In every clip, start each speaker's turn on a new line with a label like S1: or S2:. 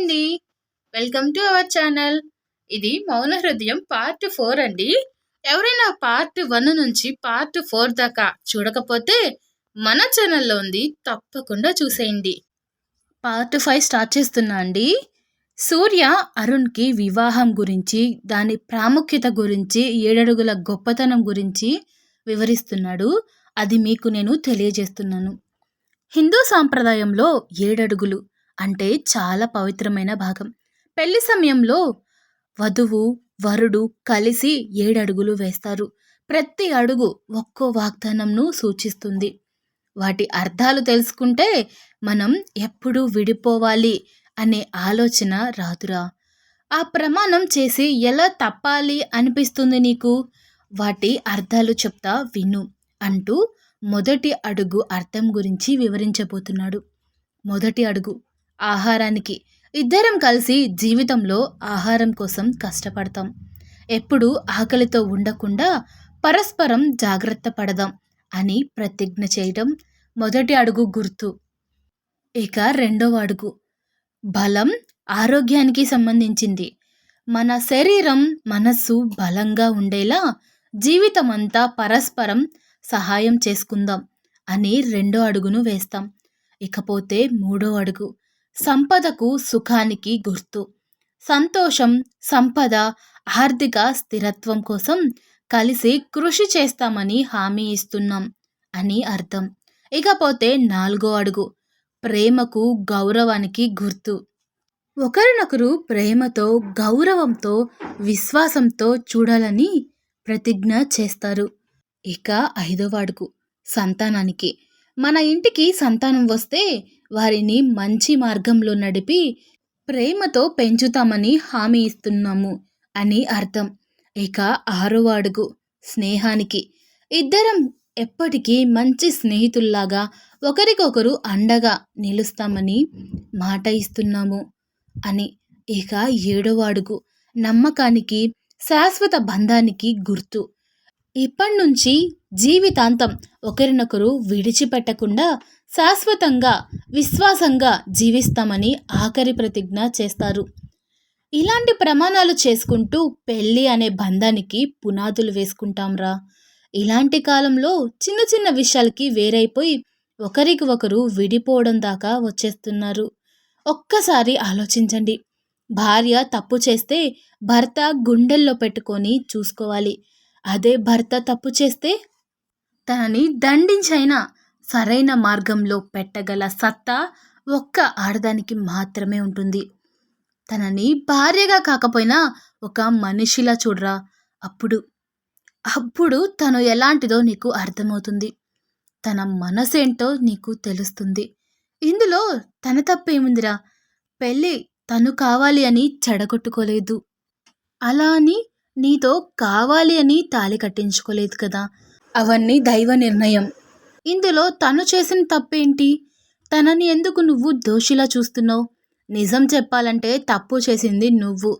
S1: అండి. Welcome to our channel. ఇది మౌన హృదయం పార్ట్ 4 అండి. ఎవరైనా పార్ట్ 1 నుంచి పార్ట్ 4 దాకా చూడకపోతే మన ఛానల్లో ఉంది, తప్పకుండా చూసేయండి. పార్ట్ 5 స్టార్ట్ చేస్తున్నా అండి. సూర్య అరుణ్కి వివాహం గురించి, దాని ప్రాముఖ్యత గురించి, 7 అడుగుల గొప్పతనం గురించి వివరిస్తున్నాడు. అది మీకు నేను తెలియజేస్తున్నాను. హిందూ సాంప్రదాయంలో 7 అడుగులు అంటే చాలా పవిత్రమైన భాగం. పెళ్లి సమయంలో వధువు వరుడు కలిసి 7 అడుగులు వేస్తారు. ప్రతి అడుగు ఒక్కో వాగ్దానంను సూచిస్తుంది. వాటి అర్థాలు తెలుసుకుంటే మనం ఎప్పుడు విడిపోవాలి అనే ఆలోచన రాదురా. ఆ ప్రమాణం చేసి ఎలా తప్పాలి అనిపిస్తుంది నీకు? వాటి అర్థాలు చెప్తా విను అంటూ మొదటి అడుగు అర్థం గురించి వివరించబోతున్నాడు. మొదటి అడుగు ఆహారానికి. ఇద్దరం కలిసి జీవితంలో ఆహారం కోసం కష్టపడతాం. ఎప్పుడు ఆకలితో ఉండకుండా పరస్పరం జాగ్రత్త పడదాం అని ప్రతిజ్ఞ చేయడం మొదటి అడుగు గుర్తు. ఇక రెండవ అడుగు బలం, ఆరోగ్యానికి సంబంధించింది. మన శరీరం మనస్సు బలంగా ఉండేలా జీవితమంతా పరస్పరం సహాయం చేసుకుందాం అని రెండో అడుగును వేస్తాం. ఇకపోతే మూడో అడుగు సంపదకు, సుఖానికి గుర్తు. సంతోషం, సంపద, ఆర్థిక స్థిరత్వం కోసం కలిసి కృషి చేస్తామని హామీ ఇస్తున్నాం అని అర్థం. ఇకపోతే నాలుగో అడుగు ప్రేమకు, గౌరవానికి గుర్తు. ఒకరినొకరు ప్రేమతో, గౌరవంతో, విశ్వాసంతో చూడాలని ప్రతిజ్ఞ చేస్తారు. ఇక ఐదవ అడుగు సంతానానికి. మన ఇంటికి సంతానం వస్తే వారిని మంచి మార్గంలో నడిపి ప్రేమతో పెంచుతామని హామీ ఇస్తున్నాము అని అర్థం. ఇక ఆరవ అడుగు స్నేహానికి. ఇద్దరం ఎప్పటికీ మంచి స్నేహితుల్లాగా ఒకరికొకరు అండగా నిలుస్తామని మాట ఇస్తున్నాము అని. ఇక ఏడవ అడుగు నమ్మకానికి, శాశ్వత బంధానికి గుర్తు. ఇప్పటి నుంచి జీవితాంతం ఒకరినొకరు విడిచిపెట్టకుండా శాశ్వతంగా, విశ్వాసంగా జీవిస్తామని ఆఖరి ప్రతిజ్ఞ చేస్తారు. ఇలాంటి ప్రమాణాలు చేసుకుంటూ పెళ్ళి అనే బంధానికి పునాదులు వేసుకుంటాంరా. ఇలాంటి కాలంలో చిన్న చిన్న విషయాలకి వేరైపోయి ఒకరికి ఒకరు విడిపోవడం దాకా వచ్చేస్తున్నారు. ఒక్కసారి ఆలోచించండి. భార్య తప్పు చేస్తే భర్త గుండెల్లో పెట్టుకొని చూసుకోవాలి. అదే భర్త తప్పు చేస్తే తనని దండించైనా సరైన మార్గంలో పెట్టగల సత్తా ఒక్క ఆడదానికి మాత్రమే ఉంటుంది. తనని భార్యగా కాకపోయినా ఒక మనిషిలా చూడరా. అప్పుడు అప్పుడు తను ఎలాంటిదో నీకు అర్థమవుతుంది. తన మనసేంటో నీకు తెలుస్తుంది. ఇందులో తన తప్పేముందిరా? పెళ్ళి తను కావాలి అని చెడగొట్టుకోలేదు. అలా అని నీతో కావాలి అని తాళి కట్టించుకోలేదు కదా. అవన్నీ దైవ నిర్ణయం. ఇందులో తను చేసిన తప్పేంటి? తనని ఎందుకు నువ్వు దోషిలా చూస్తున్నావు? నిజం చెప్పాలంటే తప్పు చేసింది నువ్వు.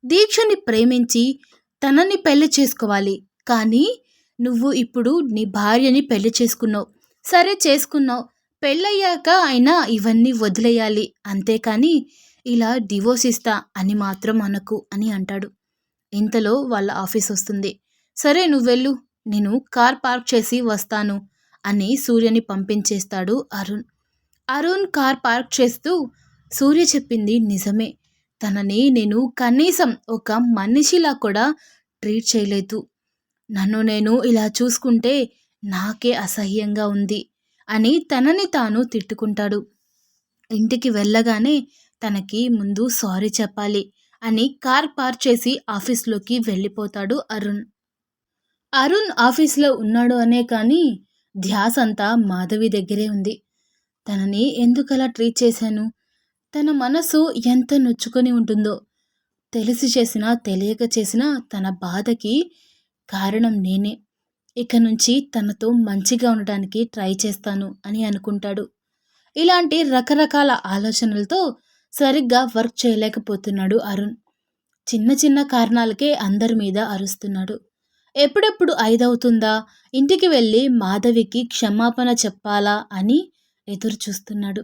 S1: దీక్షని ప్రేమించి తనని పెళ్లి చేసుకోవాలి. కానీ నువ్వు ఇప్పుడు నీ భార్యని పెళ్లి చేసుకున్నావు. సరే చేసుకున్నావు. పెళ్ళయ్యాక అయినా ఇవన్నీ వదిలేయాలి. అంతేకాని ఇలా డివోర్స్ ఇస్తా అని మాత్రం అనకు అని అంటాడు. ఇంతలో వాళ్ళ ఆఫీస్ వస్తుంది. సరే నువ్వెళ్ళు, నేను కార్ పార్క్ చేసి వస్తాను అని సూర్యని పంపించేస్తాడు అరుణ్. అరుణ్ కార్ పార్క్ చేస్తూ సూర్య చెప్పింది నిజమే. తనని నేను కనీసం ఒక మనిషిలా కూడా ట్రీట్ చేయలేదు. నన్ను నేను ఇలా చూసుకుంటే నాకే అసహ్యంగా ఉంది అని తనని తాను తిట్టుకుంటాడు. ఇంటికి వెళ్ళగానే తనకి ముందు సారీ చెప్పాలి అని కార్ పార్క్ చేసి ఆఫీస్లోకి వెళ్ళిపోతాడు అరుణ్. అరుణ్ ఆఫీస్లో ఉన్నాడు అనే కానీ ధ్యాస అంతా మాధవి దగ్గరే ఉంది. తనని ఎందుకలా ట్రీట్ చేశాను? తన మనసు ఎంత నొచ్చుకొని ఉంటుందో. తెలిసి చేసినా తెలియక చేసినా తన బాధకి కారణం నేనే. ఇక నుంచి తనతో మంచిగా ఉండడానికి ట్రై చేస్తాను అని అనుకుంటాడు. ఇలాంటి రకరకాల ఆలోచనలతో సరిగ్గా వర్క్ చేయలేకపోతున్నాడు అరుణ్. చిన్న చిన్న కారణాలకే అందరి మీద అరుస్తున్నాడు. ఎప్పుడెప్పుడు 5 అవుతుందా, ఇంటికి వెళ్ళి మాధవికి క్షమాపణ చెప్పాలా అని ఎదురు చూస్తున్నాడు.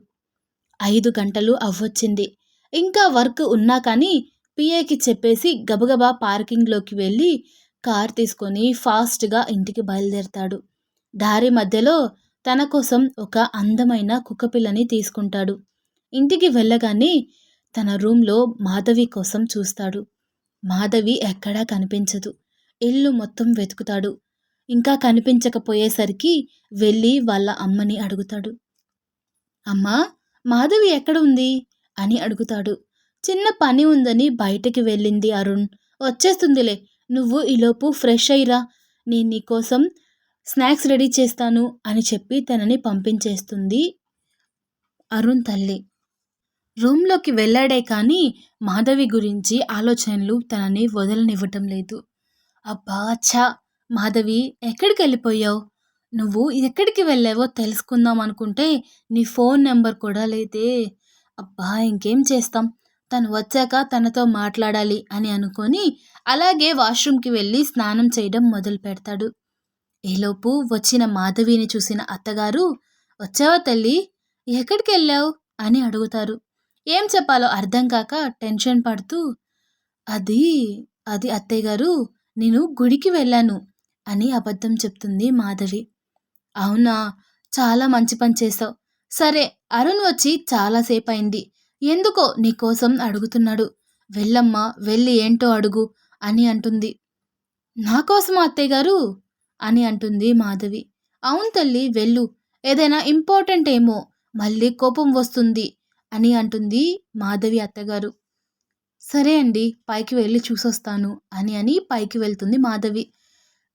S1: 5 గంటలు అవ్వొచ్చింది. ఇంకా వర్క్ ఉన్నా కానీ పిఏకి చెప్పేసి గబగబా పార్కింగ్‌లోకి వెళ్ళి కార్ తీసుకొని ఫాస్ట్‌గా ఇంటికి బయలుదేరతాడు. దారి మధ్యలో తన కోసం ఒక అందమైన కుక్కపిల్లని తీసుకుంటాడు. ఇంటికి వెళ్ళగానే తన రూమ్‌లో మాధవి కోసం చూస్తాడు. మాధవి ఎక్కడా కనిపించదు. ఇల్లు మొత్తం వెతుకుతాడు. ఇంకా కనిపించకపోయేసరికి వెళ్ళి వాళ్ళ అమ్మని అడుగుతాడు. అమ్మా, మాధవి ఎక్కడ ఉంది అని అడుగుతాడు. చిన్న పని ఉందని బయటికి వెళ్ళింది అరుణ్. వచ్చేస్తుందిలే. నువ్వు ఈలోపు ఫ్రెష్ అయ్యిరా. నేను నీకోసం స్నాక్స్ రెడీ చేస్తాను అని చెప్పి తనని పంపించేస్తుంది అరుణ్ తల్లి. రూమ్లోకి వెళ్ళాడే కానీ మాధవి గురించి ఆలోచనలు తనని వదలనివ్వటం లేదు. అబ్బా ఛా! మాధవి, ఎక్కడికెళ్ళిపోయావు? నువ్వు ఎక్కడికి వెళ్ళావో తెలుసుకుందాం అనుకుంటే నీ ఫోన్ నెంబర్ కూడా లేదే. అబ్బా! ఇంకేం చేస్తాం. తను వచ్చాక తనతో మాట్లాడాలి అని అనుకొని అలాగే వాష్రూమ్‌కి వెళ్ళి స్నానం చేయడం మొదలుపెడతాడు. ఈలోపు వచ్చిన మాధవిని చూసిన అత్తగారు, "వచ్చావా తల్లీ? ఎక్కడికెళ్ళావు?" అని అడుగుతారు. ఏం చెప్పాలో అర్థం కాక టెన్షన్ పడుతూ, "అది, అది అత్తయ్యగారు, నేను గుడికి వెళ్ళాను" అని అబద్ధం చెప్తుంది మాధవి. "అవునా? చాలా మంచి పని చేశావు. సరే, అరుణ్ వచ్చి చాలా సేపయింది. ఎందుకో నీకోసం అడుగుతున్నాడు. వెళ్ళమ్మా, వెళ్ళి ఏంటో అడుగు" అని అంటుంది. "నా కోసమా అత్తయ్యగారు?" అని అంటుంది మాధవి. "అవును తల్లి, వెళ్ళు. ఏదైనా ఇంపార్టెంట్ ఏమో, మళ్ళీ కోపం వస్తుంది" అని అంటుంది మాధవి అత్తగారు. "సరే అండి, పైకి వెళ్ళి చూసొస్తాను" అని పైకి వెళ్తుంది మాధవి.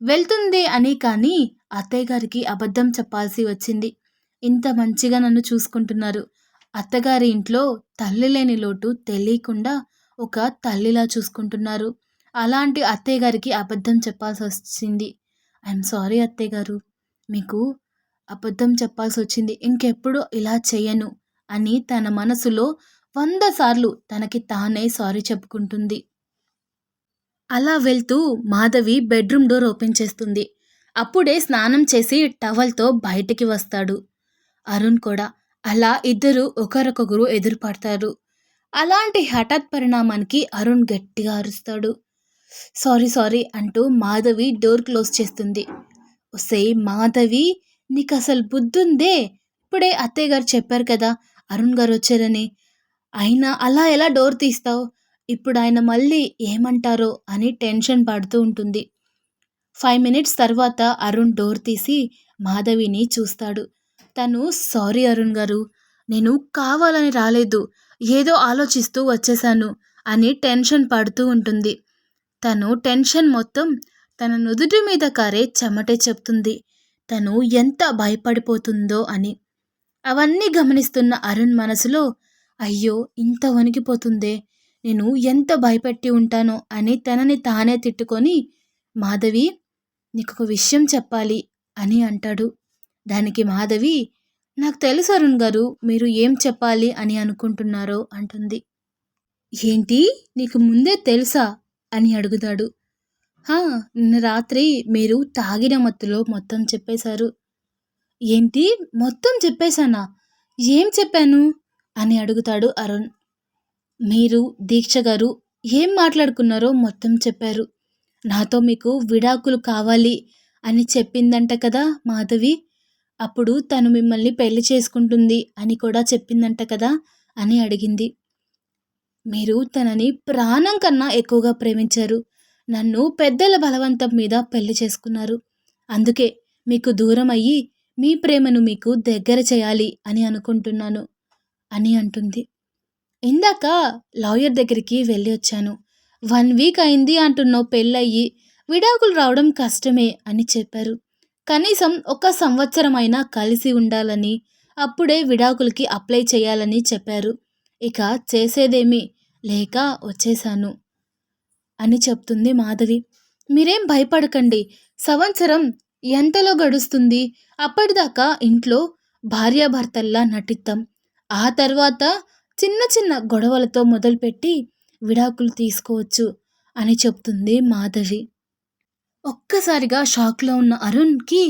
S1: వెళ్తుంది అని కానీ అత్తయ్యగారికి అబద్ధం చెప్పాల్సి వచ్చింది. ఇంత మంచిగా నన్ను చూసుకుంటున్నారు. అత్తగారి ఇంట్లో తల్లి లేని లోటు తెలియకుండా ఒక తల్లిలా చూసుకుంటున్నారు. అలాంటి అత్తయ్యగారికి అబద్ధం చెప్పాల్సొచ్చింది. I'm sorry అత్తయ్యగారు. మీకు అబద్ధం చెప్పాల్సొచ్చింది. ఇంకెప్పుడు ఇలా చెయ్యను అని తన మనసులో 100 సార్లు తనకి తానే సారీ చెప్పుకుంటుంది. అలా వెళ్తూ మాధవి బెడ్రూమ్ డోర్ ఓపెన్ చేస్తుంది. అప్పుడే స్నానం చేసి టవల్‌తో బయటికి వస్తాడు అరుణ్ కూడా. అలా ఇద్దరు ఒకరికొకరు ఎదురుపడతారు. అలాంటి హఠాత్ పరిణామానికి అరుణ్ గట్టిగా అరుస్తాడు. "సారీ సారీ" అంటూ మాధవి డోర్ క్లోజ్ చేస్తుంది. "ఒసేయ్ మాధవి, నీకసలు బుద్ధుందే? ఇప్పుడే అత్తయ్య గారు చెప్పారు కదా అరుణ్ గారు వచ్చారని. అయినా అలా ఎలా డోర్ తీస్తావు? ఇప్పుడాయన మళ్ళీ ఏమంటారో" అని టెన్షన్ పడుతూ ఉంటుంది. 5 మినిట్స్ తర్వాత అరుణ్ డోర్ తీసి మాధవిని చూస్తాడు. తను, "సారీ అరుణ్ గారు, నేను కావాలని రాలేదు. ఏదో ఆలోచిస్తూ వచ్చేశాను" అని టెన్షన్ పడుతూ ఉంటుంది. తను టెన్షన్ మొత్తం తన నుదుటి మీద కారే చెమటే చెప్తుంది. తను ఎంత భయపడిపోతుందో అని. అవన్నీ గమనిస్తున్న అరుణ్ మనసులో, "అయ్యో! ఇంత వణికిపోతుందే. నేను ఎంత భయపెట్టి ఉంటానో" అని తనని తానే తిట్టుకొని, "మాధవి, నీకొక విషయం చెప్పాలి" అని అంటాడు. దానికి మాధవి, "నాకు తెలుసు అరుణ్ గారు, మీరు ఏం చెప్పాలి అని అనుకుంటున్నారో" అంటుంది. "ఏంటి? నీకు ముందే తెలుసా?" అని అడుగుతాడు. "హా! నిన్న రాత్రి మీరు తాగిన మత్తులో మొత్తం చెప్పేశారు." "ఏంటి? మొత్తం చెప్పేశానా? ఏం చెప్పాను?" అని అడుగుతాడు అరుణ్. "మీరు, దీక్ష గారు ఏం మాట్లాడుకున్నారో మొత్తం చెప్పారు. నాతో మీకు విడాకులు కావాలి అని చెప్పిందంట కదా మాధవి. అప్పుడు తను మిమ్మల్ని పెళ్లి చేసుకుంటుంది అని కూడా చెప్పిందంట కదా" అని అడిగింది. "మీరు తనని ప్రాణం కన్నా ఎక్కువగా ప్రేమించారు. నన్ను పెద్దల బలవంతం మీద పెళ్లి చేసుకున్నారు. అందుకే మీకు దూరం అయ్యి మీ ప్రేమను మీకు దగ్గర చేయాలి అని అనుకుంటున్నాను" అని అంటుంది. "ఇందాక లాయర్ దగ్గరికి వెళ్ళి వచ్చాను. 1 వీక్ అయింది అంటున్నావు పెళ్ళయ్యి. విడాకులు రావడం కష్టమే అని చెప్పారు. కనీసం 1 సంవత్సరమైనా కలిసి ఉండాలని, అప్పుడే విడాకులకి అప్లై చేయాలని చెప్పారు. ఇక చేసేదేమీ లేక వచ్చేశాను" అని చెప్తుంది మాధవి. "మీరేం భయపడకండి. సంవత్సరం ఎంతలో గడుస్తుంది. అప్పటిదాకా ఇంట్లో భార్యాభర్తల్లా నటిద్దాం. ఆ తర్వాత చిన్న చిన్న గొడవలతో మొదలుపెట్టి విడాకులు తీసుకోవచ్చు" అని చెప్తుంది మాధవి. ఒక్కసారిగా షాక్‌లో ఉన్న అరుణ్‌కి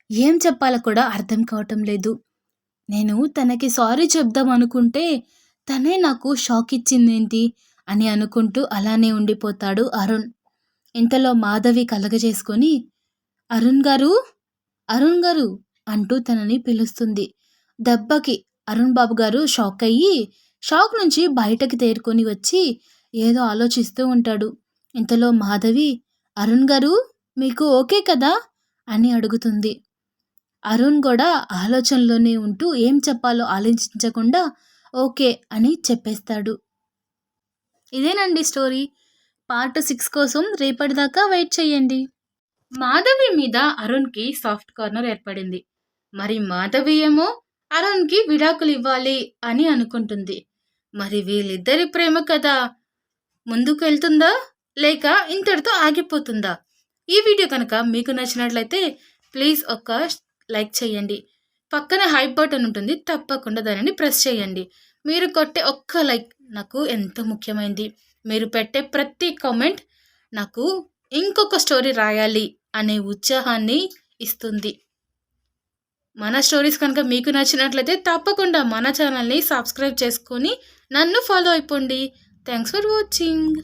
S1: ఏం చెప్పాలో కూడా అర్థం కావటం లేదు. నేను తనకి సారీ చెప్దాం అనుకుంటే తనే నాకు షాక్ ఇచ్చిందేంటి అని అనుకుంటూ అలానే ఉండిపోతాడు అరుణ్. ఇంతలో మాధవి కలగజేసుకొని, అరుణ్ గారు, అరుణ్ గారు అంటూ తనని పిలుస్తుంది. దెబ్బకి అరుణ్ బాబు గారు షాక్ అయ్యి, షాక్ నుంచి బయటకి తేరుకొని వచ్చి ఏదో ఆలోచిస్తూ ఉంటాడు. ఇంతలో మాధవి, అరుణ్ గారు మీకు ఓకే కదా అని అడుగుతుంది. అరుణ్ కూడా ఆలోచనలోనే ఉంటూ ఏం చెప్పాలో ఆలోచించకుండా ఓకే అని చెప్పేస్తాడు. ఇదేనండి స్టోరీ. పార్ట్ 6 కోసం రేపటిదాకా వెయిట్ చేయండి. మాధవి మీద అరుణ్కి సాఫ్ట్ కార్నర్ ఏర్పడింది. మరి మాధవి ఏమో అరుణ్కి విడాకులు ఇవ్వాలి అని అనుకుంటుంది. మరి వీళ్ళిద్దరి ప్రేమ కథ ముందుకు వెళ్తుందా లేక ఇంతటితో ఆగిపోతుందా? ఈ వీడియో కనుక మీకు నచ్చినట్లయితే ప్లీజ్ ఒక్క లైక్ చేయండి. పక్కన హైప్ బటన్ ఉంటుంది, తప్పకుండా దానిని ప్రెస్ చేయండి. మీరు కొట్టే ఒక్క లైక్ నాకు ఎంతో ముఖ్యమైనది. మీరు పెట్టే ప్రతి కామెంట్ నాకు ఇంకొక స్టోరీ రాయాలి అనే ఉత్సాహాన్ని ఇస్తుంది. మన స్టోరీస్ కనుక మీకు నచ్చినట్లయితే తప్పకుండా మన ఛానల్ని సబ్స్క్రైబ్ చేసుకొని నన్ను ఫాలో అయిపోండి. Thanks for watching.